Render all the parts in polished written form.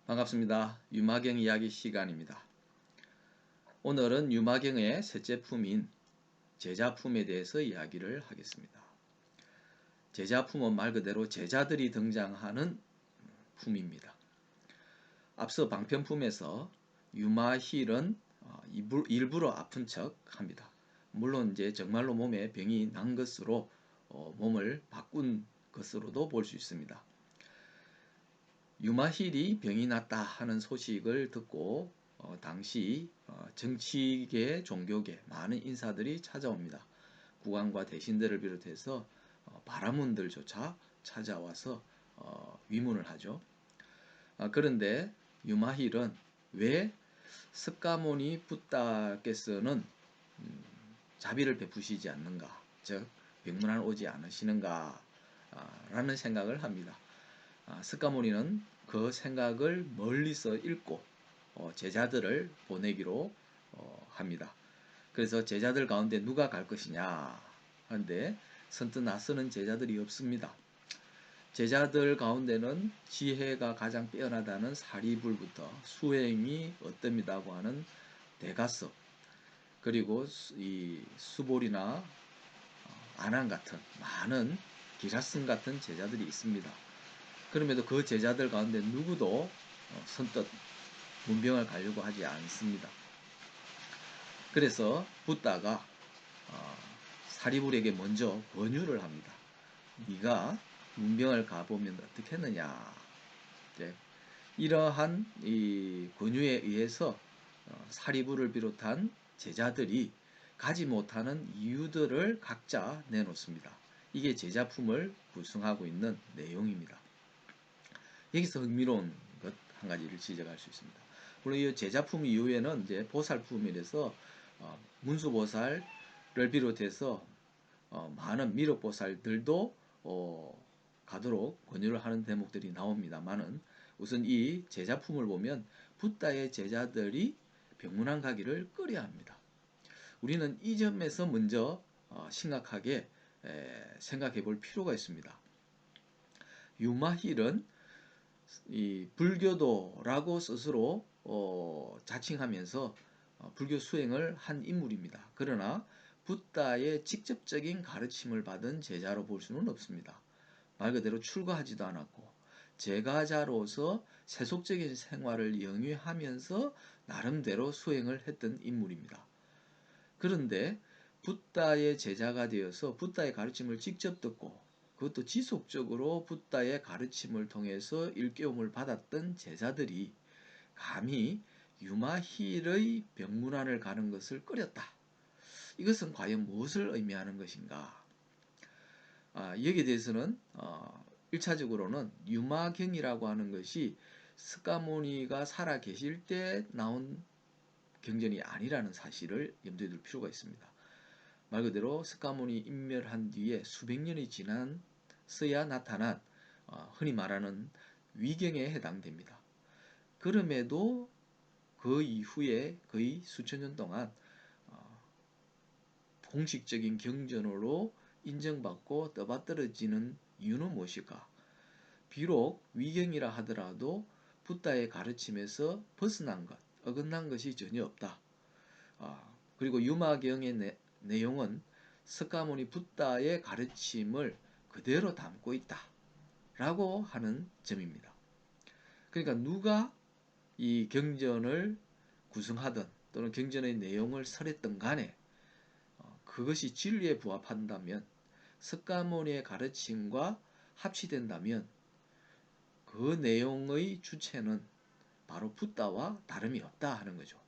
반갑습니다. 유마경 이야기 시간입니다. 오늘은 유마경의 셋째 품인 제자품에 대해서 이야기를 하겠습니다. 제자품은 말 그대로 제자들이 등장하는 품입니다. 앞서 방편품에서 유마힐은 일부러 아픈 척 합니다. 물론 이제 정말로 몸에 병이 난 것으로 몸을 바꾼 것으로도 볼 수 있습니다. 유마힐이 병이 났다 하는 소식을 듣고 당시 정치계, 종교계 많은 인사들이 찾아옵니다. 국왕과 대신들을 비롯해서 바라문들조차 찾아와서 위문을 하죠. 그런데 유마힐은 왜 스카모니 붓다께서는 자비를 베푸시지 않는가, 즉 병문안 오지 않으시는가 라는 생각을 합니다. 스카모니는 그 생각을 멀리서 읽고 제자들을 보내기로 합니다. 그래서 제자들 가운데 누가 갈 것이냐 하는데 선뜻 나서는 제자들이 없습니다. 제자들 가운데는 지혜가 가장 뛰어나다는 사리불부터 수행이 어떻다고 하는 대가섭, 그리고 이 수볼이나 아난 같은 많은 기라슨 같은 제자들이 있습니다. 그럼에도 그 제자들 가운데 누구도 선뜻 문병을 가려고 하지 않습니다. 그래서 붓다가 사리불에게 먼저 권유를 합니다. 네가 문병을 가보면 어떻겠느냐. 이러한 이 권유에 의해서 사리불을 비롯한 제자들이 가지 못하는 이유들을 각자 내놓습니다. 이게 제자품을 구성하고 있는 내용입니다. 여기서 흥미로운 것 한 가지를 지적할 수 있습니다. 물론 이 제자품 이후에는 이제 보살품이라서 문수보살을 비롯해서 많은 미륵보살들도 가도록 권유를 하는 대목들이 나옵니다만은 우선 이 제자품을 보면 붓다의 제자들이 병문안 가기를 꺼려합니다. 우리는 이 점에서 먼저 심각하게 생각해 볼 필요가 있습니다. 유마힐은 이 불교도라고 스스로 자칭하면서 불교 수행을 한 인물입니다. 그러나 붓다의 직접적인 가르침을 받은 제자로 볼 수는 없습니다. 말 그대로 출가하지도 않았고 제가자로서 세속적인 생활을 영위하면서 나름대로 수행을 했던 인물입니다. 그런데 붓다의 제자가 되어서 붓다의 가르침을 직접 듣고 그것도 지속적으로 붓다의 가르침을 통해서 일깨움을 받았던 제자들이 감히 유마힐의 병문안을 가는 것을 꺼렸다. 이것은 과연 무엇을 의미하는 것인가? 여기에 대해서는 1차적으로는 유마경이라고 하는 것이 스카모니가 살아 계실 때 나온 경전이 아니라는 사실을 염두에 둘 필요가 있습니다. 말 그대로 스카모니 인멸한 뒤에 수백 년이 지났어야 나타난 흔히 말하는 위경에 해당됩니다. 그럼에도 그 이후에 거의 수천 년 동안 공식적인 경전으로 인정받고 떠받들어지는 이유는 무엇일까? 비록 위경이라 하더라도 붓다의 가르침에서 벗어난 것, 어긋난 것이 전혀 없다. 그리고 유마경의 내용은 스카모니 붓다의 가르침을 그대로 담고 있다 라고 하는 점입니다. 그러니까 누가 이 경전을 구성하든 또는 경전의 내용을 설했든 간에 그것이 진리에 부합한다면 스카모니의 가르침과 합치된다면 그 내용의 주체는 바로 붓다와 다름이 없다 하는 거죠.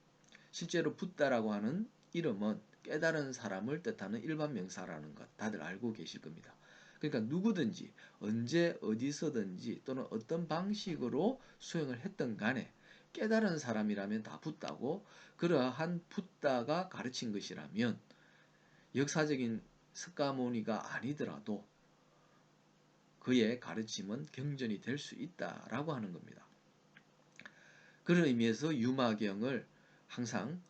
실제로 붓다라고 하는 이름은 깨달은 사람을 뜻하는 일반 명사라는 것 다들 알고 계실 겁니다. 그러니까 누구든지 언제 어디서든지 또는 어떤 방식으로 수행을 했던 간에 깨달은 사람이라면 다 붓다고, 그러한 붓다가 가르친 것이라면 역사적인 스카모니가 아니더라도 그의 가르침은 경전이 될 수 있다라고 하는 겁니다. 그런 의미에서 유마경을 항상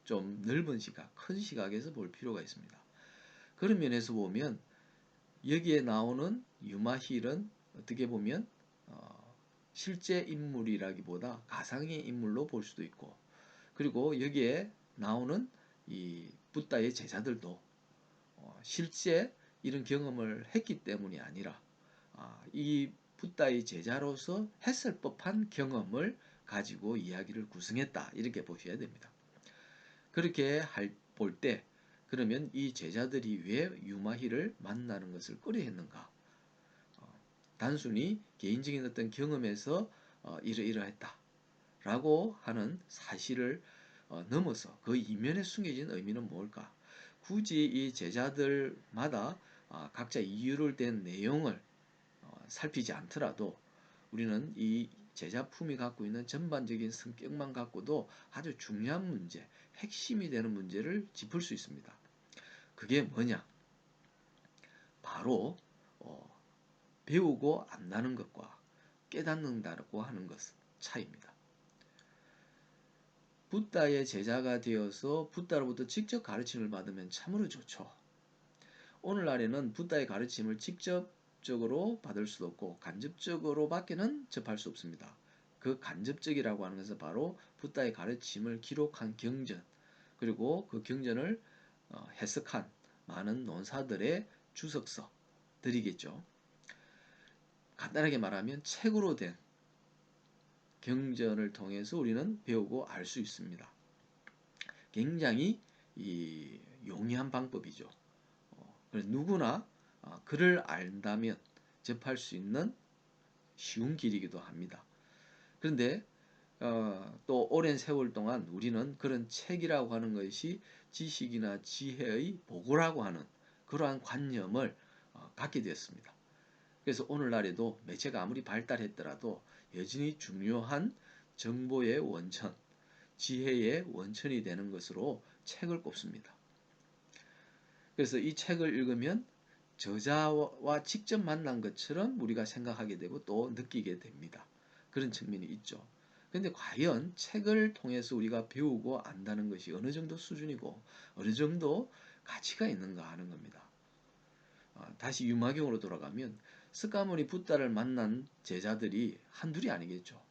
좀 넓은 시각, 큰 시각에서 볼 필요가 있습니다. 그런 면에서 보면 여기에 나오는 유마힐은 어떻게 보면 실제 인물이라기보다 가상의 인물로 볼 수도 있고, 그리고 여기에 나오는 이 붓다의 제자들도 실제 이런 경험을 했기 때문이 아니라 이 붓다의 제자로서 했을 법한 경험을 가지고 이야기를 구성했다, 이렇게 보셔야 됩니다. 그렇게 볼 때 그러면 이 제자들이 왜 유마희를 만나는 것을 꺼려했는가? 단순히 개인적인 어떤 경험에서 이러이러했다 라고 하는 사실을 넘어서 그 이면에 숨겨진 의미는 뭘까? 굳이 이 제자들마다 각자 이유를 댄 내용을 살피지 않더라도 우리는 이 제자품이 갖고 있는 전반적인 성격만 갖고도 아주 중요한 문제, 핵심이 되는 문제를 짚을 수 있습니다. 그게 뭐냐? 바로 배우고 안다는 것과 깨닫는다고 하는 것 차이입니다. 붓다의 제자가 되어서 붓다로부터 직접 가르침을 받으면 참으로 좋죠. 오늘날에는 붓다의 가르침을 직접적으로 받을 수도 없고 간접적으로 밖에는 접할 수 없습니다. 그 간접적이라고 하는 것은 바로 붓다의 가르침을 기록한 경전, 그리고 그 경전을 해석한 많은 논사들의 주석서들이겠죠. 간단하게 말하면 책으로 된 경전을 통해서 우리는 배우고 알 수 있습니다. 굉장히 용이한 방법이죠. 누구나 글을 안다면 접할 수 있는 쉬운 길이기도 합니다. 그런데 또 오랜 세월 동안 우리는 그런 책이라고 하는 것이 지식이나 지혜의 보고라고 하는 그러한 관념을 갖게 되었습니다. 그래서 오늘날에도 매체가 아무리 발달했더라도 여전히 중요한 정보의 원천, 지혜의 원천이 되는 것으로 책을 꼽습니다. 그래서 이 책을 읽으면 저자와 직접 만난 것처럼 우리가 생각하게 되고 또 느끼게 됩니다. 그런 측면이 있죠. 그런데 과연 책을 통해서 우리가 배우고 안다는 것이 어느 정도 수준이고 어느 정도 가치가 있는가 하는 겁니다. 다시 유마경으로 돌아가면 스가모니 붓다를 만난 제자들이 한둘이 아니겠죠.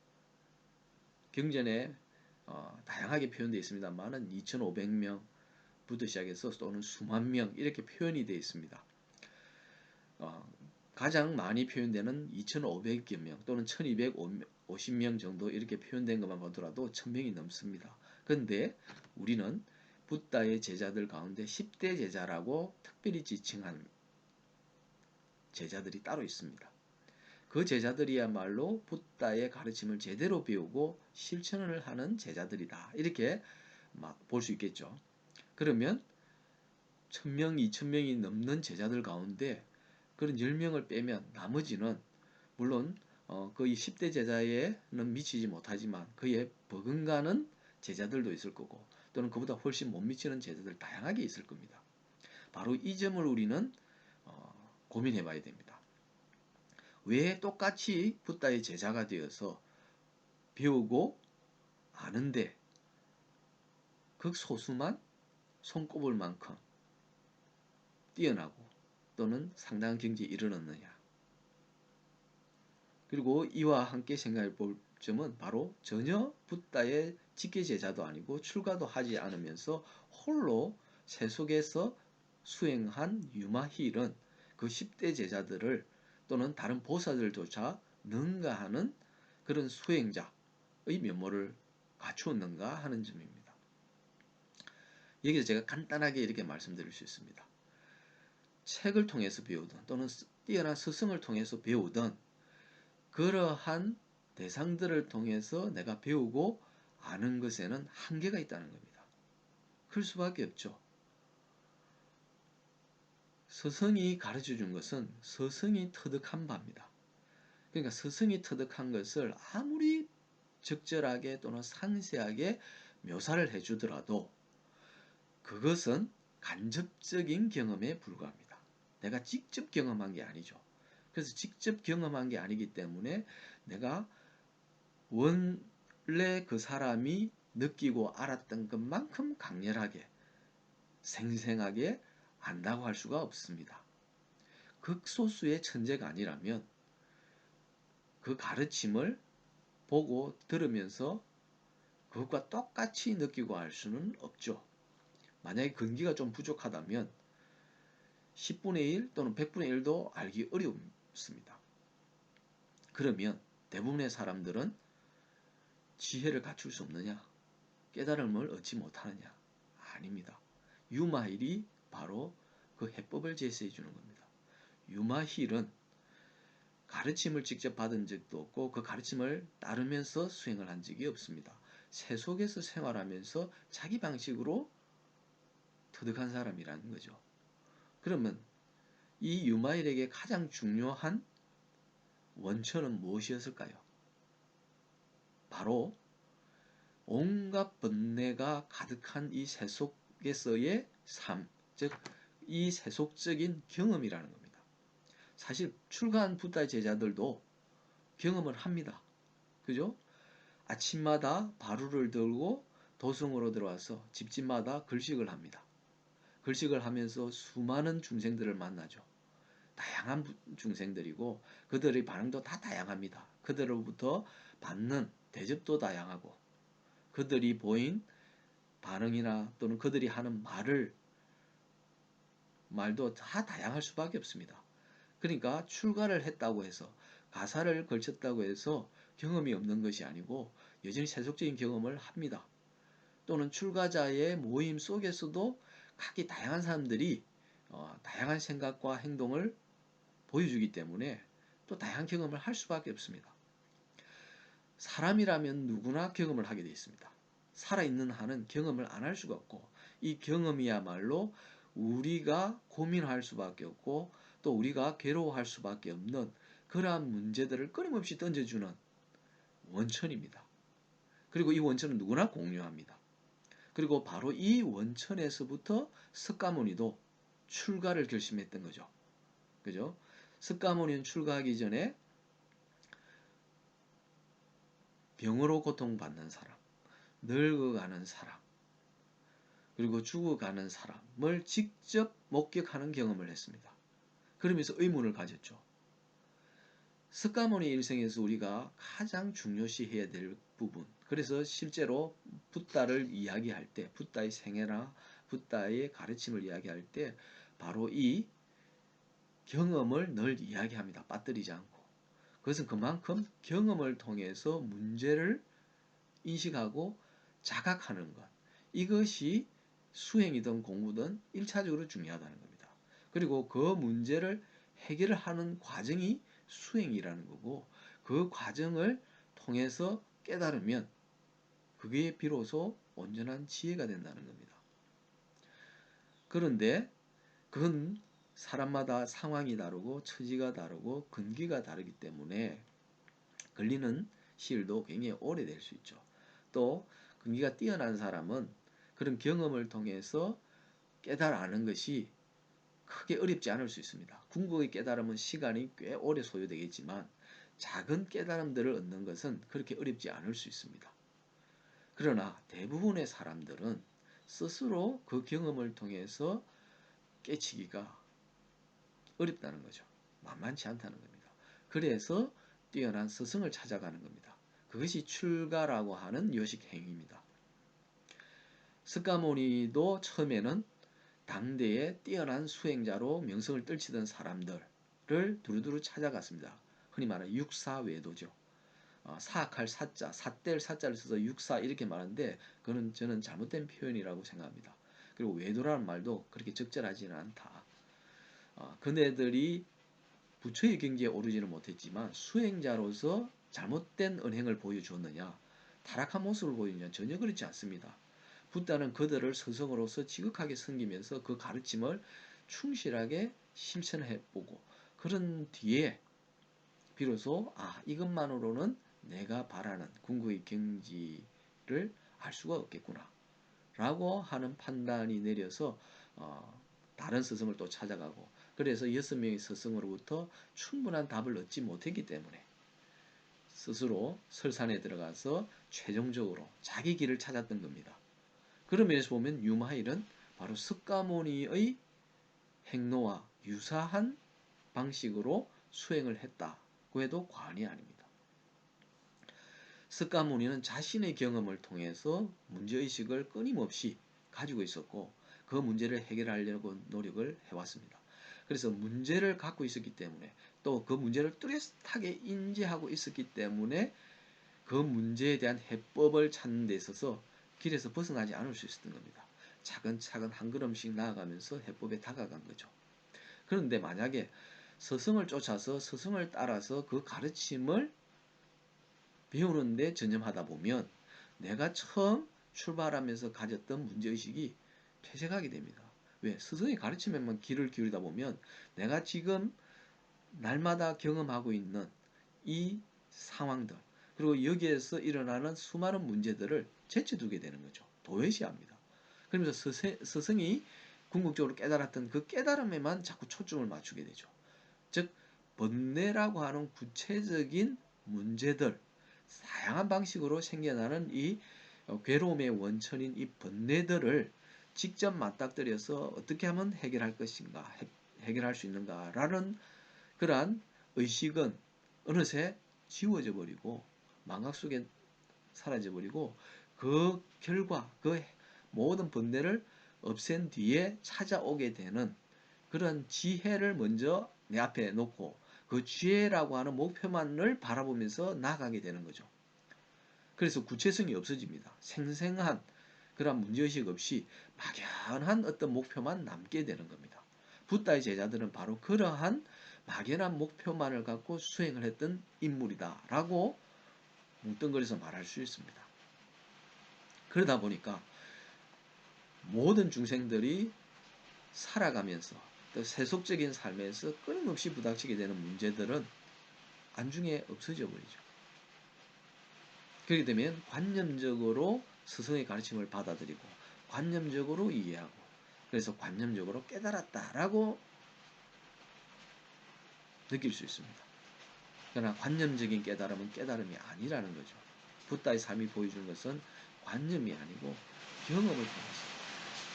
경전에 다양하게 표현되어 있습니다만은 2,500명부터 시작해서 또는 수만 명 이렇게 표현이 되어 있습니다. 가장 많이 표현되는 2,500여 명 또는 1,250명 정도 이렇게 표현된 것만 보더라도 1,000명이 넘습니다. 그런데 우리는 붓다의 제자들 가운데 10대 제자라고 특별히 지칭한 제자들이 따로 있습니다. 그 제자들이야말로 붓다의 가르침을 제대로 배우고 실천을 하는 제자들이다, 이렇게 볼 수 있겠죠. 그러면 1,000명, 2,000명이 넘는 제자들 가운데 그런 10명을 빼면 나머지는 물론 거의 10대 제자에는 미치지 못하지만 그에 버금가는 제자들도 있을 거고 또는 그보다 훨씬 못 미치는 제자들 다양하게 있을 겁니다. 바로 이 점을 우리는 고민해 봐야 됩니다. 왜 똑같이 붓다의 제자가 되어서 배우고 아는데 극소수만 손꼽을 만큼 뛰어나고 또는 상당한 경지에 이르렀느냐. 그리고 이와 함께 생각해 볼 점은 바로 전혀 붓다의 직계 제자도 아니고 출가도 하지 않으면서 홀로 세속에서 수행한 유마힐은 그 10대 제자들을 또는 다른 보살들조차 능가하는 그런 수행자의 면모를 갖추었는가 하는 점입니다. 여기서 제가 간단하게 이렇게 말씀드릴 수 있습니다. 책을 통해서 배우든 또는 뛰어난 스승을 통해서 배우든 그러한 대상들을 통해서 내가 배우고 아는 것에는 한계가 있다는 겁니다. 그럴 수밖에 없죠. 스승이 가르쳐 준 것은 스승이 터득한 바입니다. 그러니까 스승이 터득한 것을 아무리 적절하게 또는 상세하게 묘사를 해주더라도 그것은 간접적인 경험에 불과합니다. 내가 직접 경험한 게 아니죠. 그래서 직접 경험한 게 아니기 때문에 내가 원래 그 사람이 느끼고 알았던 것만큼 강렬하게 생생하게 안다고 할 수가 없습니다. 극소수의 천재가 아니라면 그 가르침을 보고 들으면서 그것과 똑같이 느끼고 할 수는 없죠. 만약에 근기가 좀 부족하다면 10분의 1 또는 100분의 1도 알기 어렵습니다. 그러면 대부분의 사람들은 지혜를 갖출 수 없느냐? 깨달음을 얻지 못하느냐? 아닙니다. 유마힐이 바로 그 해법을 제시해 주는 겁니다. 유마힐은 가르침을 직접 받은 적도 없고 그 가르침을 따르면서 수행을 한 적이 없습니다. 세속에서 생활하면서 자기 방식으로 터득한 사람이라는 거죠. 그러면 이 유마일에게 가장 중요한 원천은 무엇이었을까요? 바로 온갖 번뇌가 가득한 이 세속에서의 삶, 즉 이 세속적인 경험이라는 겁니다. 사실 출가한 부다의 제자들도 경험을 합니다. 그죠? 아침마다 바루를 들고 도성으로 들어와서 집집마다 글식을 합니다. 글식을 하면서 수많은 중생들을 만나죠. 다양한 중생들이고 그들의 반응도 다 다양합니다. 그들로부터 받는 대접도 다양하고 그들이 보인 반응이나 또는 그들이 하는 말도 다 다양할 수밖에 없습니다. 그러니까 출가를 했다고 해서 가사를 걸쳤다고 해서 경험이 없는 것이 아니고 여전히 세속적인 경험을 합니다. 또는 출가자의 모임 속에서도 각기 다양한 사람들이 다양한 생각과 행동을 보여주기 때문에 또 다양한 경험을 할 수밖에 없습니다. 사람이라면 누구나 경험을 하게 되어 있습니다. 살아있는 한은 경험을 안 할 수가 없고 이 경험이야말로 우리가 고민할 수밖에 없고 또 우리가 괴로워할 수밖에 없는 그러한 문제들을 끊임없이 던져주는 원천입니다. 그리고 이 원천은 누구나 공유합니다. 그리고 바로 이 원천에서부터 석가모니도 출가를 결심했던 거죠. 그죠? 석가모니는 출가하기 전에 병으로 고통받는 사람, 늙어가는 사람, 그리고 죽어가는 사람을 직접 목격하는 경험을 했습니다. 그러면서 의문을 가졌죠. 석가모니 일생에서 우리가 가장 중요시해야 될 부분, 그래서 실제로 붓다를 이야기할 때, 붓다의 생애나 붓다의 가르침을 이야기할 때 바로 이 경험을 늘 이야기합니다. 빠뜨리지 않고. 그것은 그만큼 경험을 통해서 문제를 인식하고 자각하는 것. 이것이 수행이든 공부든 1차적으로 중요하다는 겁니다. 그리고 그 문제를 해결을 하는 과정이 수행이라는 거고 그 과정을 통해서 깨달으면 그게 비로소 온전한 지혜가 된다는 겁니다. 그런데 그건 사람마다 상황이 다르고 처지가 다르고 근기가 다르기 때문에 걸리는 시일도 굉장히 오래될 수 있죠. 또 근기가 뛰어난 사람은 그런 경험을 통해서 깨달아는 것이 크게 어렵지 않을 수 있습니다. 궁극의 깨달음은 시간이 꽤 오래 소요되겠지만 작은 깨달음들을 얻는 것은 그렇게 어렵지 않을 수 있습니다. 그러나 대부분의 사람들은 스스로 그 경험을 통해서 깨치기가 어렵다는 거죠. 만만치 않다는 겁니다. 그래서 뛰어난 스승을 찾아가는 겁니다. 그것이 출가라고 하는 요식 행위입니다. 석가모니도 처음에는 당대의 뛰어난 수행자로 명성을 떨치던 사람들을 두루두루 찾아갔습니다. 흔히 말하는 육사외도죠. 사악할 사자, 삿될 사자를 써서 육사 이렇게 말하는데 그는 저는 잘못된 표현이라고 생각합니다. 그리고 외도라는 말도 그렇게 적절하지는 않다. 그네들이 부처의 경지에 오르지는 못했지만 수행자로서 잘못된 언행을 보여주었느냐, 타락한 모습을 보여주느냐 전혀 그렇지 않습니다. 붓다는 그들을 스승으로서 지극하게 섬기면서 그 가르침을 충실하게 실천해보고 그런 뒤에 비로소 이것만으로는 내가 바라는 궁극의 경지를 알 수가 없겠구나 라고 하는 판단이 내려서 다른 스승을 또 찾아가고 그래서 6명의 스승으로부터 충분한 답을 얻지 못했기 때문에 스스로 설산에 들어가서 최종적으로 자기 길을 찾았던 겁니다. 그런 면에서 보면 유마일은 바로 석가모니의 행로와 유사한 방식으로 수행을 했다고 해도 과언이 아닙니다. 석가모니는 자신의 경험을 통해서 문제의식을 끊임없이 가지고 있었고 그 문제를 해결하려고 노력을 해왔습니다. 그래서 문제를 갖고 있었기 때문에 또 그 문제를 뚜렷하게 인지하고 있었기 때문에 그 문제에 대한 해법을 찾는 데 있어서 길에서 벗어나지 않을 수 있었던 겁니다. 차근차근 한 걸음씩 나아가면서 해법에 다가간 거죠. 그런데 만약에 스승을 쫓아서 스승을 따라서 그 가르침을 배우는데 전념하다 보면 내가 처음 출발하면서 가졌던 문제의식이 퇴색하게 됩니다. 왜? 스승의 가르침에만 귀를 기울이다 보면 내가 지금 날마다 경험하고 있는 이 상황들 그리고 여기에서 일어나는 수많은 문제들을 제쳐두게 되는 거죠. 도외시합니다. 그러면서 스승이 궁극적으로 깨달았던 그 깨달음에만 자꾸 초점을 맞추게 되죠. 즉 번뇌라고 하는 구체적인 문제들, 다양한 방식으로 생겨나는 이 괴로움의 원천인 이 번뇌들을 직접 맞닥뜨려서 어떻게 하면 해결할 것인가, 해결할 수 있는가라는 그러한 의식은 어느새 지워져 버리고 망각 속에 사라져 버리고 그 결과 그 모든 번뇌를 없앤 뒤에 찾아오게 되는 그런 지혜를 먼저 내 앞에 놓고 그 지혜라고 하는 목표만을 바라보면서 나아가게 되는 거죠. 그래서 구체성이 없어집니다. 생생한 그런 문제의식 없이 막연한 어떤 목표만 남게 되는 겁니다. 붓다의 제자들은 바로 그러한 막연한 목표만을 갖고 수행을 했던 인물이다라고 뭉뚱그려서 말할 수 있습니다. 그러다 보니까 모든 중생들이 살아가면서 또 세속적인 삶에서 끊임없이 부닥치게 되는 문제들은 안중에 없어져 버리죠. 그렇게 되면 관념적으로 스승의 가르침을 받아들이고 관념적으로 이해하고 그래서 관념적으로 깨달았다라고 느낄 수 있습니다. 그러나 관념적인 깨달음은 깨달음이 아니라는 거죠. 붓다의 삶이 보여주는 것은 관념이 아니고 경험을 통해서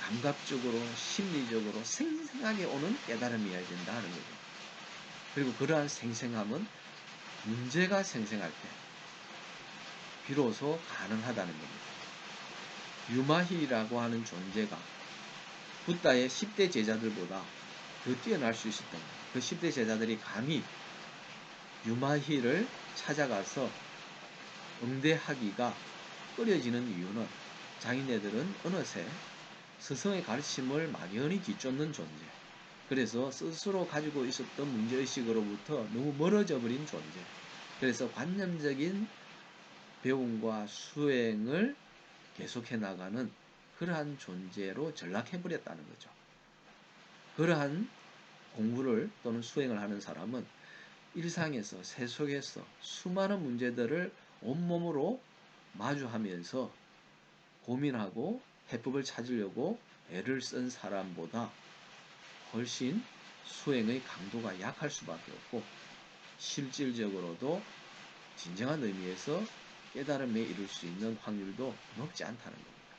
감각적으로 심리적으로 생생하게 오는 깨달음이어야 된다 하는 거죠. 그리고 그러한 생생함은 문제가 생생할 때 비로소 가능하다는 겁니다. 유마희라고 하는 존재가 붓다의 10대 제자들보다 더 뛰어날 수 있었던 거예요. 그 10대 제자들이 감히 유마희를 찾아가서 응대하기가 꺼려지는 이유는 자기네들은 어느새 스승의 가르침을 막연히 뒤쫓는 존재, 그래서 스스로 가지고 있었던 문제의식으로부터 너무 멀어져 버린 존재, 그래서 관념적인 배움과 수행을 계속해 나가는 그러한 존재로 전락해버렸다는 거죠. 그러한 공부를 또는 수행을 하는 사람은 일상에서 세속에서 수많은 문제들을 온몸으로 마주하면서 고민하고 해법을 찾으려고 애를 쓴 사람보다 훨씬 수행의 강도가 약할 수밖에 없고 실질적으로도 진정한 의미에서 깨달음에 이를 수 있는 확률도 높지 않다는 겁니다.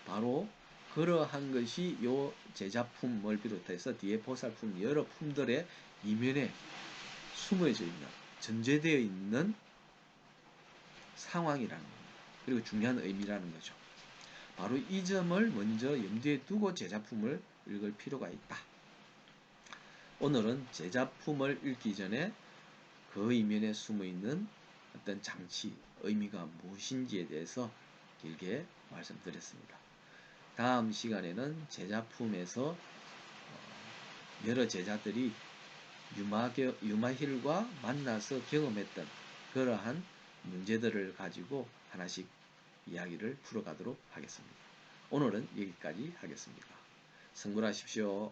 바로 그러한 것이 이 제자품을 비롯해서 뒤에 보살품 여러 품들의 이면에 숨어져 있는 전제되어 있는 상황이라는 겁니다. 그리고 중요한 의미라는 거죠. 바로 이 점을 먼저 염두에 두고 제자품을 읽을 필요가 있다. 오늘은 제자품을 읽기 전에 그 이면에 숨어있는 어떤 장치, 의미가 무엇인지에 대해서 길게 말씀드렸습니다. 다음 시간에는 제자품에서 여러 제자들이 유마힐과 만나서 경험했던 그러한 문제들을 가지고 하나씩 이야기를 풀어가도록 하겠습니다. 오늘은 여기까지 하겠습니다. 성불하십시오.